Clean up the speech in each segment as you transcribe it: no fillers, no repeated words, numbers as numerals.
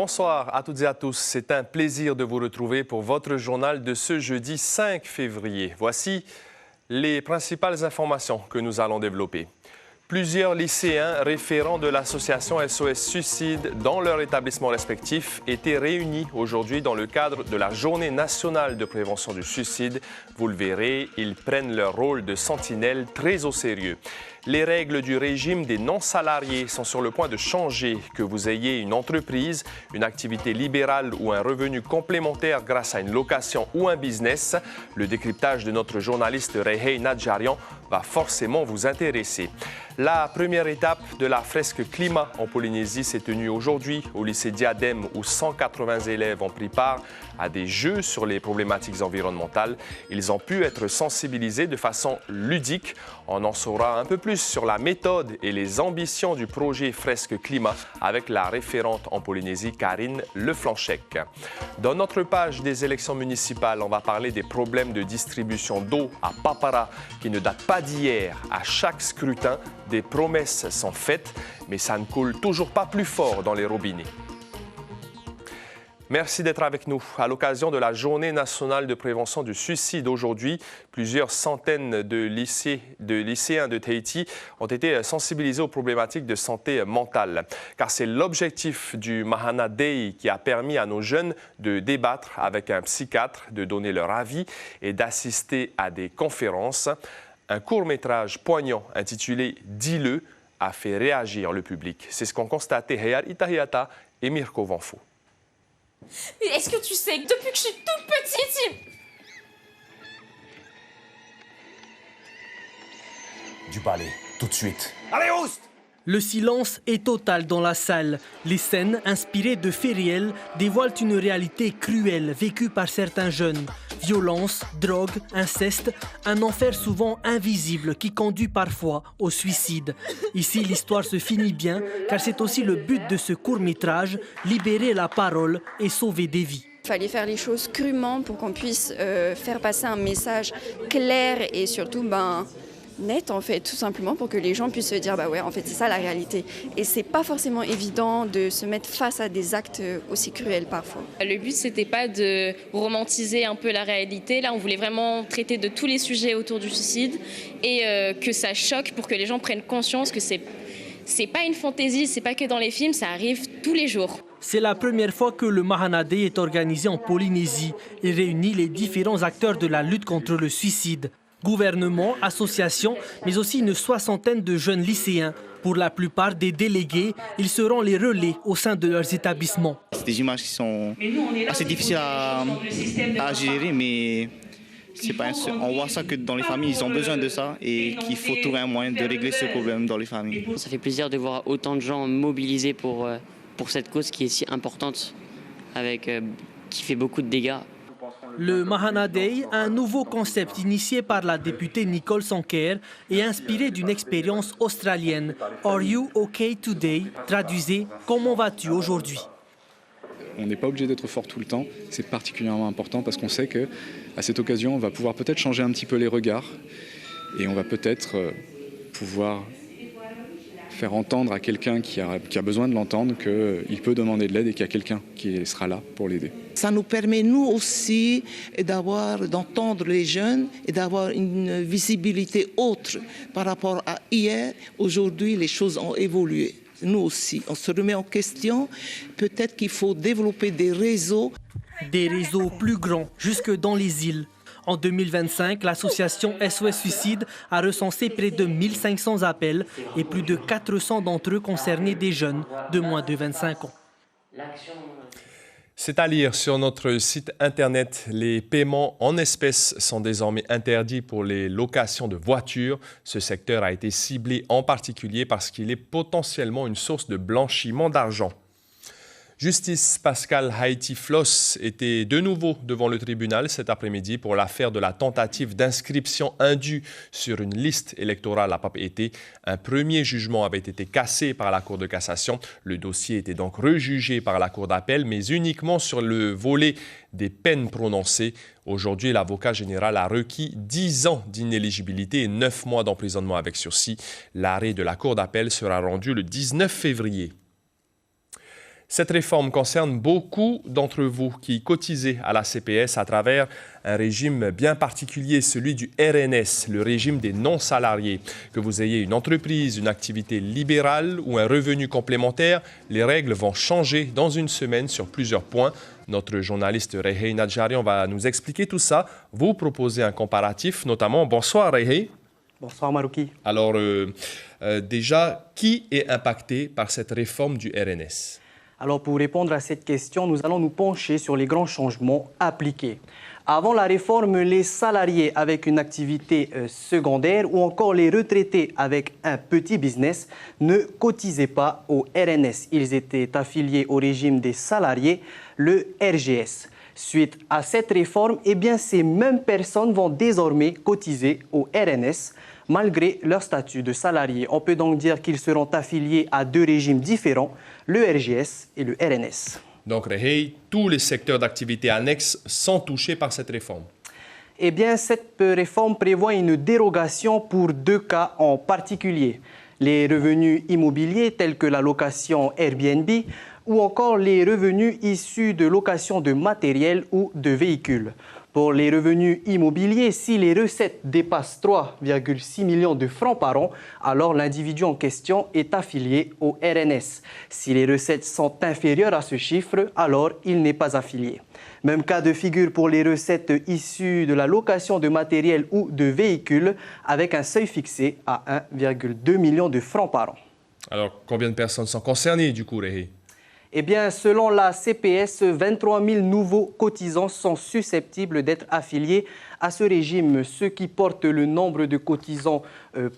Bonsoir à toutes et à tous. C'est un plaisir de vous retrouver pour votre journal de ce jeudi 5 février. Voici les principales informations que nous allons développer. Plusieurs lycéens référents de l'association SOS Suicide dans leur établissement respectif étaient réunis aujourd'hui dans le cadre de la Journée nationale de prévention du suicide. Vous le verrez, ils prennent leur rôle de sentinelle très au sérieux. Les règles du régime des non-salariés sont sur le point de changer. Que vous ayez une entreprise, une activité libérale ou un revenu complémentaire grâce à une location ou un business, le décryptage de notre journaliste Rehey Nadjarian va forcément vous intéresser. La première étape de la fresque climat en Polynésie s'est tenue aujourd'hui au lycée Diadème où 180 élèves ont pris part à des jeux sur les problématiques environnementales. Ils ont pu être sensibilisés de façon ludique. On en saura un peu plus sur la méthode et les ambitions du projet Fresque Climat avec la référente en Polynésie, Karine Leflanchec. Dans notre page des élections municipales, on va parler des problèmes de distribution d'eau à Papara qui ne datent pas d'hier. À chaque scrutin, des promesses sont faites, mais ça ne coule toujours pas plus fort dans les robinets. Merci d'être avec nous. À l'occasion de la Journée nationale de prévention du suicide aujourd'hui, plusieurs centaines de lycéens de Tahiti ont été sensibilisés aux problématiques de santé mentale. Car c'est l'objectif du Mahana Day qui a permis à nos jeunes de débattre avec un psychiatre, de donner leur avis et d'assister à des conférences. Un court-métrage poignant intitulé « Dis-le » a fait réagir le public. C'est ce qu'ont constaté Hayar Itahiata et Mirko Vanfo. Est-ce que tu sais que depuis que je suis toute petite, Du balai, tout de suite. Allez, Oust! Le silence est total dans la salle. Les scènes, inspirées de faits réels, dévoilent une réalité cruelle vécue par certains jeunes. Violence, drogue, inceste, un enfer souvent invisible qui conduit parfois au suicide. Ici, l'histoire se finit bien, car c'est aussi le but de ce court-métrage, libérer la parole et sauver des vies. Il fallait faire les choses crûment pour qu'on puisse faire passer un message clair et surtout net en fait, tout simplement pour que les gens puissent se dire bah ouais en fait c'est ça la réalité et c'est pas forcément évident de se mettre face à des actes aussi cruels parfois. Le but c'était pas de romantiser un peu la réalité, là on voulait vraiment traiter de tous les sujets autour du suicide et que ça choque pour que les gens prennent conscience que c'est pas une fantaisie, c'est pas que dans les films, ça arrive tous les jours. C'est la première fois que le Mahana Day est organisé en Polynésie et réunit les différents acteurs de la lutte contre le suicide. Gouvernement, associations, mais aussi une soixantaine de jeunes lycéens. Pour la plupart des délégués, ils seront les relais au sein de leurs établissements. C'est des images qui sont assez difficiles à gérer, mais on voit ça que dans les familles, ils ont besoin de ça et qu'il faut trouver un moyen de régler ce problème dans les familles. Ça fait plaisir de voir autant de gens mobilisés pour cette cause qui est si importante, qui fait beaucoup de dégâts. Le Mahana Day, un nouveau concept initié par la députée Nicole Sonker et inspiré d'une expérience australienne. Are you okay today? Traduisez, comment vas-tu aujourd'hui? On n'est pas obligé d'être fort tout le temps. C'est particulièrement important parce qu'on sait qu'à cette occasion, on va pouvoir peut-être changer un petit peu les regards et on va peut-être pouvoir faire entendre à quelqu'un qui a besoin de l'entendre qu'il peut demander de l'aide et qu'il y a quelqu'un qui sera là pour l'aider. Ça nous permet, nous aussi, d'entendre les jeunes et d'avoir une visibilité autre par rapport à hier. Aujourd'hui, les choses ont évolué. Nous aussi, on se remet en question. Peut-être qu'il faut développer des réseaux. Des réseaux plus grands, jusque dans les îles. En 2025, l'association SOS Suicide a recensé près de 1500 appels et plus de 400 d'entre eux concernaient des jeunes de moins de 25 ans. C'est à lire sur notre site Internet. Les paiements en espèces sont désormais interdits pour les locations de voitures. Ce secteur a été ciblé en particulier parce qu'il est potentiellement une source de blanchiment d'argent. Justice Pascal Haïti Floss était de nouveau devant le tribunal cet après-midi pour l'affaire de la tentative d'inscription indue sur une liste électorale à Papeete. Un premier jugement avait été cassé par la Cour de cassation. Le dossier était donc rejugé par la Cour d'appel, mais uniquement sur le volet des peines prononcées. Aujourd'hui, l'avocat général a requis 10 ans d'inéligibilité et 9 mois d'emprisonnement avec sursis. L'arrêt de la Cour d'appel sera rendu le 19 février. Cette réforme concerne beaucoup d'entre vous qui cotisez à la CPS à travers un régime bien particulier, celui du RNS, le régime des non-salariés. Que vous ayez une entreprise, une activité libérale ou un revenu complémentaire, les règles vont changer dans une semaine sur plusieurs points. Notre journaliste Rehei Nadjarian va nous expliquer tout ça, vous proposer un comparatif notamment. Bonsoir Rehei. Bonsoir Marouki. Alors déjà, qui est impacté par cette réforme du RNS ? Alors pour répondre à cette question, nous allons nous pencher sur les grands changements appliqués. Avant la réforme, les salariés avec une activité secondaire ou encore les retraités avec un petit business ne cotisaient pas au RNS. Ils étaient affiliés au régime des salariés, le RGS. Suite à cette réforme, ces mêmes personnes vont désormais cotiser au RNS malgré leur statut de salarié. On peut donc dire qu'ils seront affiliés à deux régimes différents, le RGS et le RNS. Donc, Rehei, tous les secteurs d'activité annexes sont touchés par cette réforme. Cette réforme prévoit une dérogation pour deux cas en particulier. Les revenus immobiliers tels que la location Airbnb ou encore les revenus issus de location de matériel ou de véhicules. Pour les revenus immobiliers, si les recettes dépassent 3,6 millions de francs par an, alors l'individu en question est affilié au RNS. Si les recettes sont inférieures à ce chiffre, alors il n'est pas affilié. Même cas de figure pour les recettes issues de la location de matériel ou de véhicules, avec un seuil fixé à 1,2 million de francs par an. Alors, combien de personnes sont concernées du coup, Rehei ? Selon la CPS, 23 000 nouveaux cotisants sont susceptibles d'être affiliés à ce régime, ce qui porte le nombre de cotisants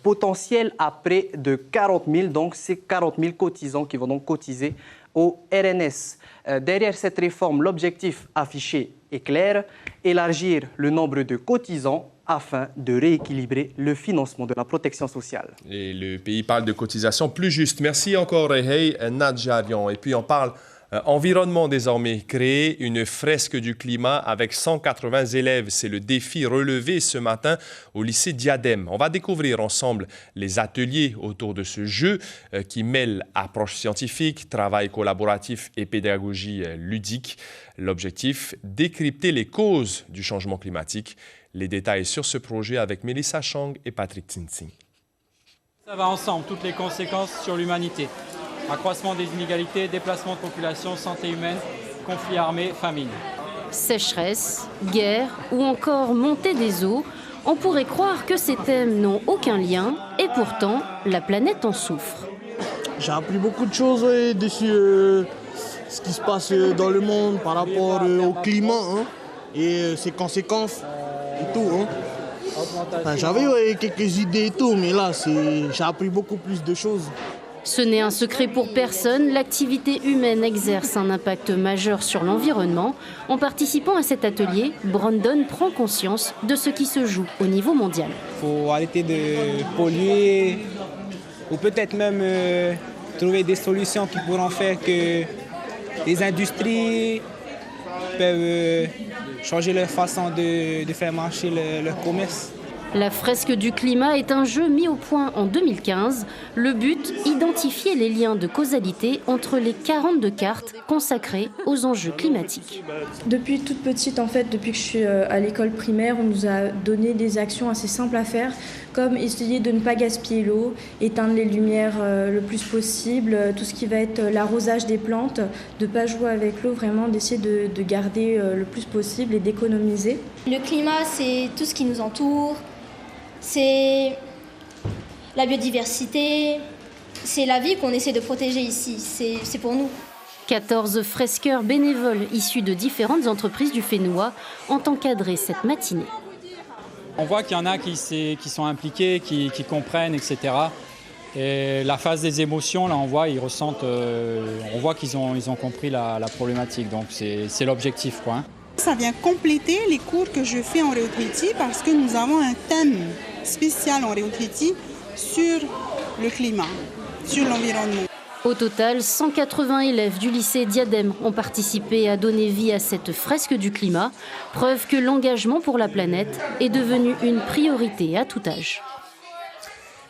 potentiels à près de 40 000. Donc, c'est 40 000 cotisants qui vont donc cotiser au RNS. Derrière cette réforme, l'objectif affiché est clair, élargir le nombre de cotisants afin de rééquilibrer le financement de la protection sociale. Et le pays parle de cotisation plus juste. Merci encore, Rehei Nadjarian. Et puis, on parle environnement désormais. Créer une fresque du climat avec 180 élèves. C'est le défi relevé ce matin au lycée Diadème. On va découvrir ensemble les ateliers autour de ce jeu qui mêle approche scientifique, travail collaboratif et pédagogie ludique. L'objectif, décrypter les causes du changement climatique. Les détails sur ce projet avec Mélissa Chang et Patrick Tsintsing. Ça va ensemble, toutes les conséquences sur l'humanité. Accroissement des inégalités, déplacement de population, santé humaine, conflits armés, famine. Sécheresse, guerre ou encore montée des eaux, on pourrait croire que ces thèmes n'ont aucun lien et pourtant la planète en souffre. J'ai appris beaucoup de choses dessus, ce qui se passe dans le monde par rapport au climat et ses conséquences. Et tout, j'avais quelques idées et tout, mais là, j'ai appris beaucoup plus de choses. Ce n'est un secret pour personne, l'activité humaine exerce un impact majeur sur l'environnement. En participant à cet atelier, Brandon prend conscience de ce qui se joue au niveau mondial. Il faut arrêter de polluer, ou peut-être même trouver des solutions qui pourront faire que les industries peuvent changer leur façon de faire marcher leur commerce. La fresque du climat est un jeu mis au point en 2015. Le but, identifier les liens de causalité entre les 42 cartes consacrées aux enjeux climatiques. Depuis toute petite, en fait, depuis que je suis à l'école primaire, on nous a donné des actions assez simples à faire, comme essayer de ne pas gaspiller l'eau, éteindre les lumières le plus possible, tout ce qui va être l'arrosage des plantes, de ne pas jouer avec l'eau, vraiment d'essayer de garder le plus possible et d'économiser. Le climat, c'est tout ce qui nous entoure. C'est la biodiversité, c'est la vie qu'on essaie de protéger ici, c'est pour nous. 14 fresqueurs bénévoles issus de différentes entreprises du Fénois ont encadré cette matinée. On voit qu'il y en a qui sont impliqués, qui comprennent, etc. Et la phase des émotions, là, on voit, ils ressentent, on voit qu'ils ont compris la problématique, donc c'est l'objectif, quoi. Ça vient compléter les cours que je fais en Réautriti parce que nous avons un thème spécial en Réautriti sur le climat, sur l'environnement. Au total, 180 élèves du lycée Diadème ont participé à donner vie à cette fresque du climat, preuve que l'engagement pour la planète est devenu une priorité à tout âge.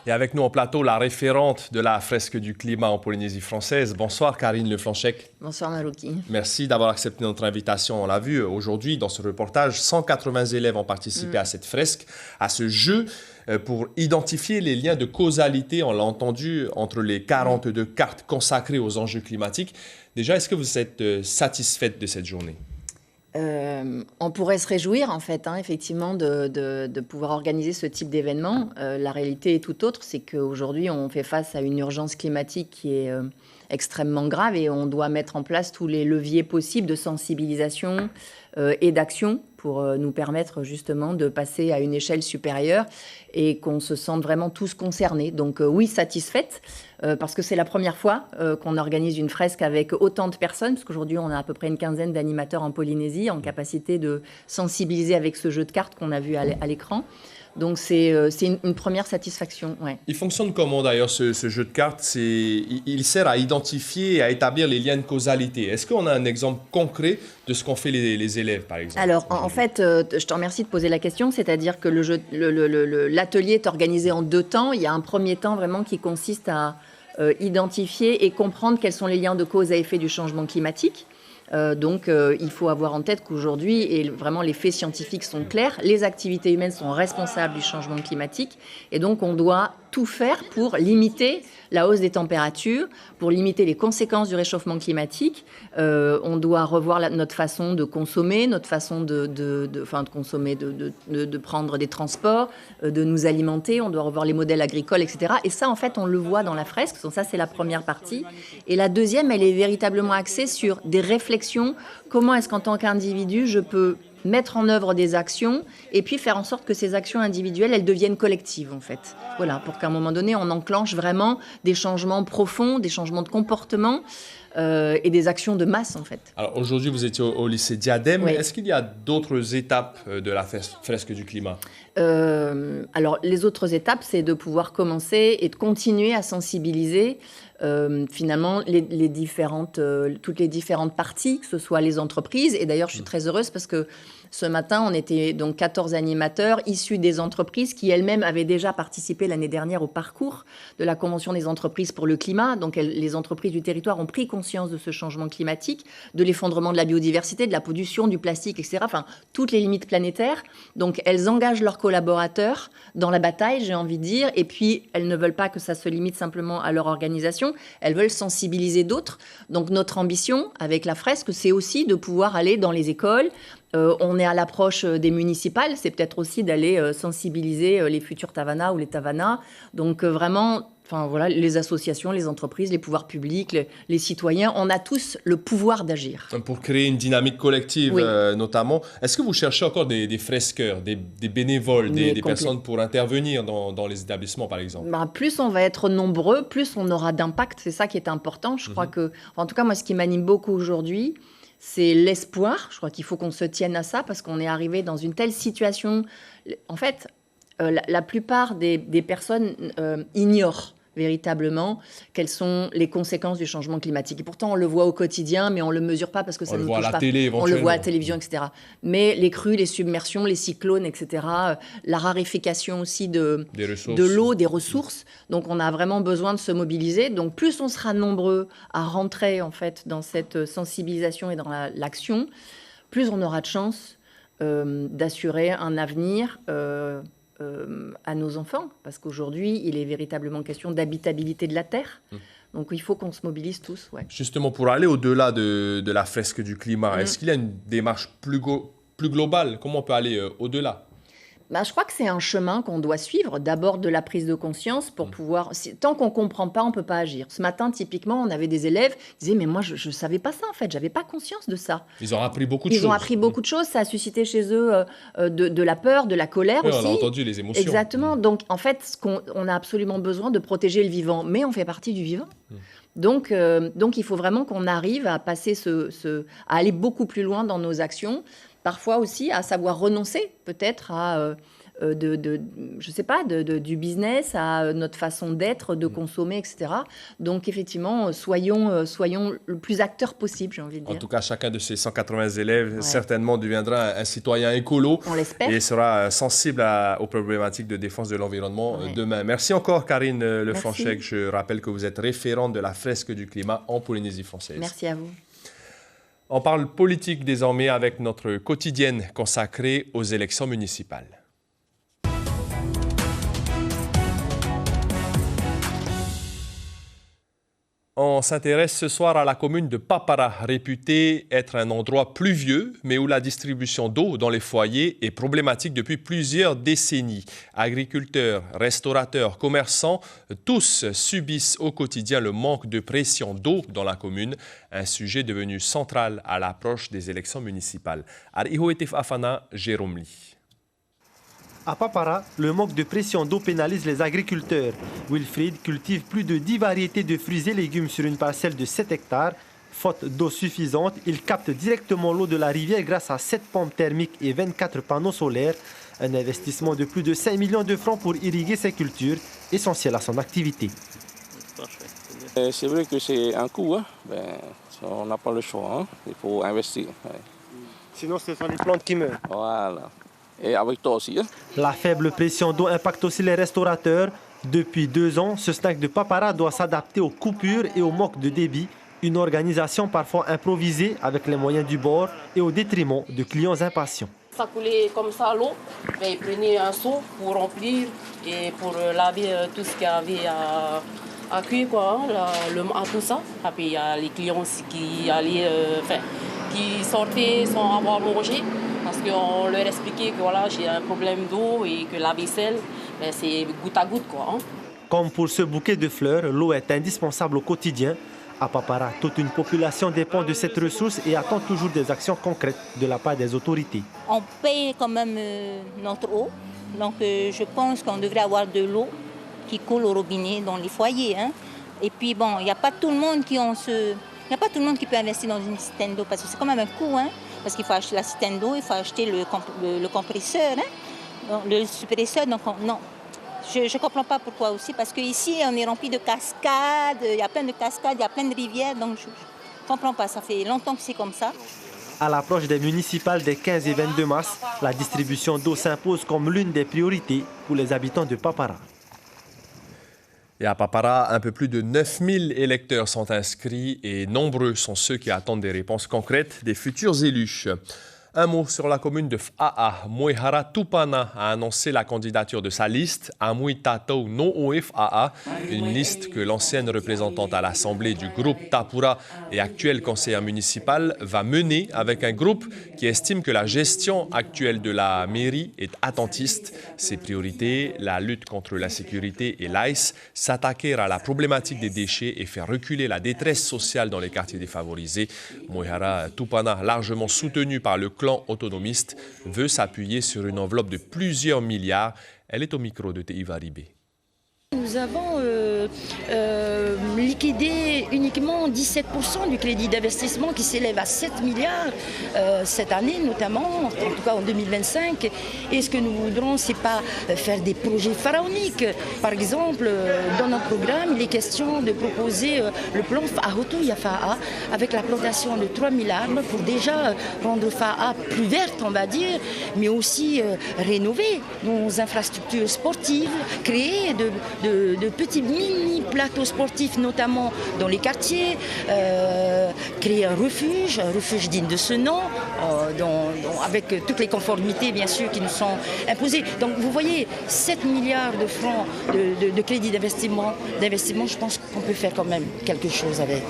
Et avec nous en plateau, la référente de la fresque du climat en Polynésie française. Bonsoir Karine Leflanchec. Bonsoir Marouki. Merci d'avoir accepté notre invitation. On l'a vu aujourd'hui dans ce reportage, 180 élèves ont participé à cette fresque, à ce jeu pour identifier les liens de causalité, on l'a entendu, entre les 42 cartes consacrées aux enjeux climatiques. Déjà, est-ce que vous êtes satisfaite de cette journée ? On pourrait se réjouir, en fait, effectivement, de pouvoir organiser ce type d'événement. La réalité est tout autre, c'est qu'aujourd'hui, on fait face à une urgence climatique qui est extrêmement grave et on doit mettre en place tous les leviers possibles de sensibilisation et d'action pour nous permettre justement de passer à une échelle supérieure et qu'on se sente vraiment tous concernés. Donc oui, satisfaite, parce que c'est la première fois qu'on organise une fresque avec autant de personnes, parce qu'aujourd'hui on a à peu près une quinzaine d'animateurs en Polynésie en capacité de sensibiliser avec ce jeu de cartes qu'on a vu à l'écran. Donc c'est une première satisfaction. Ouais. Il fonctionne comment d'ailleurs ce jeu de cartes? Il sert à identifier et à établir les liens de causalité. Est-ce qu'on a un exemple concret de ce qu'ont fait les élèves par exemple? Alors en fait, je te remercie de poser la question, c'est-à-dire que l'atelier est organisé en 2 temps. Il y a un premier temps vraiment qui consiste à identifier et comprendre quels sont les liens de cause à effet du changement climatique. Il faut avoir en tête qu'aujourd'hui, et vraiment les faits scientifiques sont clairs, les activités humaines sont responsables du changement climatique et donc on doit tout faire pour limiter la hausse des températures, pour limiter les conséquences du réchauffement climatique. On doit revoir notre façon de consommer, notre façon de consommer, de prendre des transports, de nous alimenter. On doit revoir les modèles agricoles, etc. Et ça, en fait, on le voit dans la fresque. Donc ça, c'est la première partie. Et la deuxième, elle est véritablement axée sur des réflexions. Comment est-ce qu'en tant qu'individu, je peux mettre en œuvre des actions et puis faire en sorte que ces actions individuelles, elles deviennent collectives, en fait. Voilà, pour qu'à un moment donné, on enclenche vraiment des changements profonds, des changements de comportement et des actions de masse, en fait. Alors, aujourd'hui, vous étiez au lycée Diadème. Oui. Est-ce qu'il y a d'autres étapes de la fresque du climat? Alors, les autres étapes, c'est de pouvoir commencer et de continuer à sensibiliser finalement toutes les différentes parties, que ce soit les entreprises. Et d'ailleurs, je suis très heureuse parce que ce matin, on était donc 14 animateurs issus des entreprises qui elles-mêmes avaient déjà participé l'année dernière au parcours de la Convention des entreprises pour le climat. Donc les entreprises du territoire ont pris conscience de ce changement climatique, de l'effondrement de la biodiversité, de la pollution, du plastique, etc. Enfin, toutes les limites planétaires. Donc elles engagent leurs collaborateurs dans la bataille, j'ai envie de dire. Et puis, elles ne veulent pas que ça se limite simplement à leur organisation. Elles veulent sensibiliser d'autres. Donc notre ambition avec la fresque, c'est aussi de pouvoir aller dans les écoles. On est à l'approche des municipales, c'est peut-être aussi d'aller sensibiliser les futurs Tavana ou les Tavana. Donc vraiment, les associations, les entreprises, les pouvoirs publics, les citoyens, on a tous le pouvoir d'agir. Pour créer une dynamique collective, oui. Notamment. Est-ce que vous cherchez encore des fresqueurs, des bénévoles, des personnes pour intervenir dans les établissements, par exemple? Plus on va être nombreux, plus on aura d'impact. C'est ça qui est important. Je crois que, en tout cas, moi, ce qui m'anime beaucoup aujourd'hui, c'est l'espoir. Je crois qu'il faut qu'on se tienne à ça parce qu'on est arrivé dans une telle situation. En fait, la plupart des personnes ignorent véritablement quelles sont les conséquences du changement climatique. Et pourtant, on le voit au quotidien, mais on ne le mesure pas parce que ça ne nous touche pas. On le voit à la télévision, etc. Mais les crues, les submersions, les cyclones, etc., la raréfaction aussi de l'eau, des ressources. Donc, on a vraiment besoin de se mobiliser. Donc, plus on sera nombreux à rentrer, en fait, dans cette sensibilisation et dans l'action, plus on aura de chance d'assurer un avenir à nos enfants, parce qu'aujourd'hui, il est véritablement question d'habitabilité de la Terre. Donc, il faut qu'on se mobilise tous. Ouais. Justement, pour aller au-delà de la fresque du climat, est-ce qu'il y a une démarche plus globale? Comment on peut aller au-delà? Je crois que c'est un chemin qu'on doit suivre, d'abord de la prise de conscience pour pouvoir... Tant qu'on ne comprend pas, on ne peut pas agir. Ce matin, typiquement, on avait des élèves qui disaient « mais moi, je ne savais pas ça, en fait, je n'avais pas conscience de ça ». Ils ont appris beaucoup de choses. Ils ont appris beaucoup de choses, ça a suscité chez eux de la peur, de la colère aussi. On a entendu les émotions. Exactement, donc en fait, on a absolument besoin de protéger le vivant, mais on fait partie du vivant. Donc, il faut vraiment qu'on arrive à passer à aller beaucoup plus loin dans nos actions. Parfois aussi à savoir renoncer peut-être à je sais pas, du business à notre façon d'être, de consommer, etc. Donc effectivement, soyons le plus acteurs possible, j'ai envie de dire. En tout cas, chacun de ces 180 élèves certainement deviendra un citoyen écolo. On l'espère. Et sera sensible aux problématiques de défense de l'environnement demain. Merci encore, Karine Lefranchec. Je rappelle que vous êtes référente de la fresque du climat en Polynésie française. Merci à vous. On parle politique désormais avec notre quotidienne consacrée aux élections municipales. On s'intéresse ce soir à la commune de Papara, réputée être un endroit pluvieux, mais où la distribution d'eau dans les foyers est problématique depuis plusieurs décennies. Agriculteurs, restaurateurs, commerçants, tous subissent au quotidien le manque de pression d'eau dans la commune, un sujet devenu central à l'approche des élections municipales. Arihoetif Afana, Jérôme Lee. À Papara, le manque de pression d'eau pénalise les agriculteurs. Wilfried cultive plus de 10 variétés de fruits et légumes sur une parcelle de 7 hectares. Faute d'eau suffisante, il capte directement l'eau de la rivière grâce à 7 pompes thermiques et 24 panneaux solaires. Un investissement de plus de 5 millions de francs pour irriguer ses cultures, essentiel à son activité. C'est vrai que c'est un coût, hein? On n'a pas le choix, hein? Il faut investir. Ouais. Sinon, ce sont les plantes qui meurent. Voilà. Et avec toi aussi. Hein? La faible pression d'eau impacte aussi les restaurateurs. Depuis 2 ans, ce snack de Papara doit s'adapter aux coupures et au manque de débit. Une organisation parfois improvisée avec les moyens du bord et au détriment de clients impatients. Ça coulait comme ça l'eau, ils prenaient un seau pour remplir et pour laver tout ce qu'il y avait à cuire, quoi, hein, tout ça. Et puis il y a les clients aussi qui allaient, qui sortaient sans avoir mangé. Parce qu'on leur expliquait que voilà, j'ai un problème d'eau et que la vaisselle, c'est goutte à goutte, quoi. Hein. Comme pour ce bouquet de fleurs, l'eau est indispensable au quotidien. À Papara, toute une population dépend de cette ressource et attend toujours des actions concrètes de la part des autorités. On paye quand même notre eau, donc je pense qu'on devrait avoir de l'eau qui coule au robinet dans les foyers. Hein. Et puis bon, il n'y a pas tout le monde qui peut investir dans une citerne d'eau parce que c'est quand même un coût. Hein. Parce qu'il faut acheter la citerne d'eau, il faut acheter le compresseur, hein, le suppresseur. Donc non, je ne comprends pas pourquoi aussi. Parce qu'ici, on est rempli de cascades, il y a plein de cascades, il y a plein de rivières. Donc je ne comprends pas, ça fait longtemps que c'est comme ça. À l'approche des municipales des 15 et 22 mars, la distribution d'eau s'impose comme l'une des priorités pour les habitants de Papara. Et à Papara, un peu plus de 9000 électeurs sont inscrits et nombreux sont ceux qui attendent des réponses concrètes des futurs élus. Un mot sur la commune de Faa. Moihara Tupana a annoncé la candidature de sa liste, Amui Tatou No Faa, une liste que l'ancienne représentante à l'Assemblée du groupe Tapura et actuelle conseillère municipale va mener avec un groupe qui estime que la gestion actuelle de la mairie est attentiste. Ses priorités, la lutte contre l'insécurité et l'ICE, s'attaquer à la problématique des déchets et faire reculer la détresse sociale dans les quartiers défavorisés. Moihara Tupana, largement soutenu par le clan autonomiste, veut s'appuyer sur une enveloppe de plusieurs milliards. Elle est au micro de Teiva Ribé. Nous avons liquidé uniquement 17% du crédit d'investissement qui s'élève à 7 milliards cette année notamment, en tout cas en 2025. Et ce que nous voudrons, ce n'est pas faire des projets pharaoniques. Par exemple, dans notre programme, il est question de proposer le plan Fa'ahotu Yafa'a avec la plantation de 3000 arbres pour déjà rendre Fa'a plus verte, on va dire, mais aussi rénover nos infrastructures sportives, créer de petits mini-plateaux sportifs, notamment dans les quartiers, créer un refuge digne de ce nom, avec toutes les conformités, bien sûr, qui nous sont imposées. Donc, vous voyez, 7 milliards de francs de crédit d'investissement, je pense qu'on peut faire quand même quelque chose avec.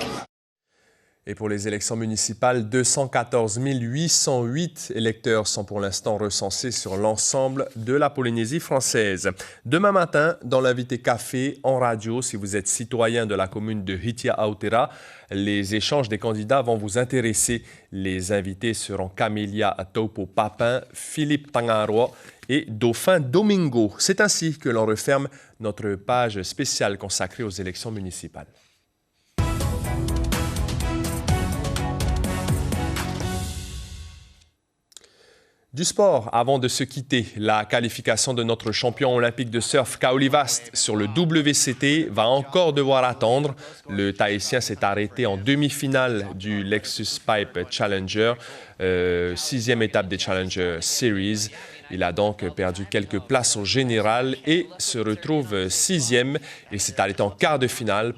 Et pour les élections municipales, 214 808 électeurs sont pour l'instant recensés sur l'ensemble de la Polynésie française. Demain matin, dans l'invité café en radio, si vous êtes citoyen de la commune de Hitia Aotera, les échanges des candidats vont vous intéresser. Les invités seront Camélia Taupo Papin, Philippe Tangaroa et Dauphin Domingo. C'est ainsi que l'on referme notre page spéciale consacrée aux élections municipales. Du sport, avant de se quitter, la qualification de notre champion olympique de surf Kaoli Vast sur le WCT va encore devoir attendre. Le Tahitien s'est arrêté en demi-finale du Lexus Pipe Challenger, 6e étape des Challenger Series. Il a donc perdu quelques places au général et se retrouve 6e. Il s'est arrêté en quart de finale,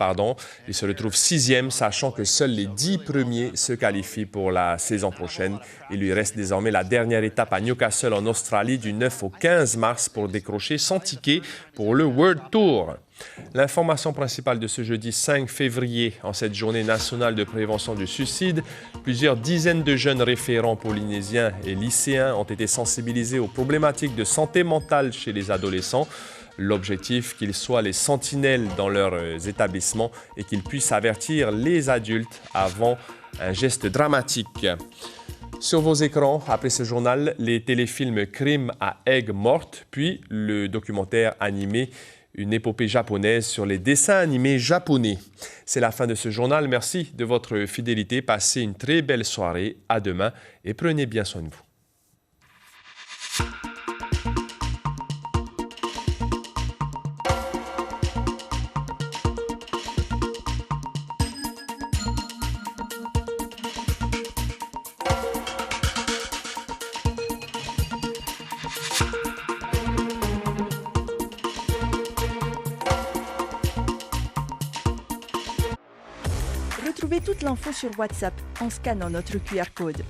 Il se retrouve 6e, sachant que seuls les 10 premiers se qualifient pour la saison prochaine. Il lui reste désormais la dernière étape à Newcastle en Australie du 9 au 15 mars pour décrocher son ticket pour le World Tour. L'information principale de ce jeudi 5 février, en cette journée nationale de prévention du suicide, plusieurs dizaines de jeunes référents polynésiens et lycéens ont été sensibilisés aux problématiques de santé mentale chez les adolescents. L'objectif, qu'ils soient les sentinelles dans leurs établissements et qu'ils puissent avertir les adultes avant un geste dramatique. Sur vos écrans, après ce journal, les téléfilms Crime à Aigues mortes, puis le documentaire animé Une épopée japonaise sur les dessins animés japonais. C'est la fin de ce journal. Merci de votre fidélité. Passez une très belle soirée. À demain et prenez bien soin de vous. Retrouvez toute l'info sur WhatsApp en scannant notre QR code.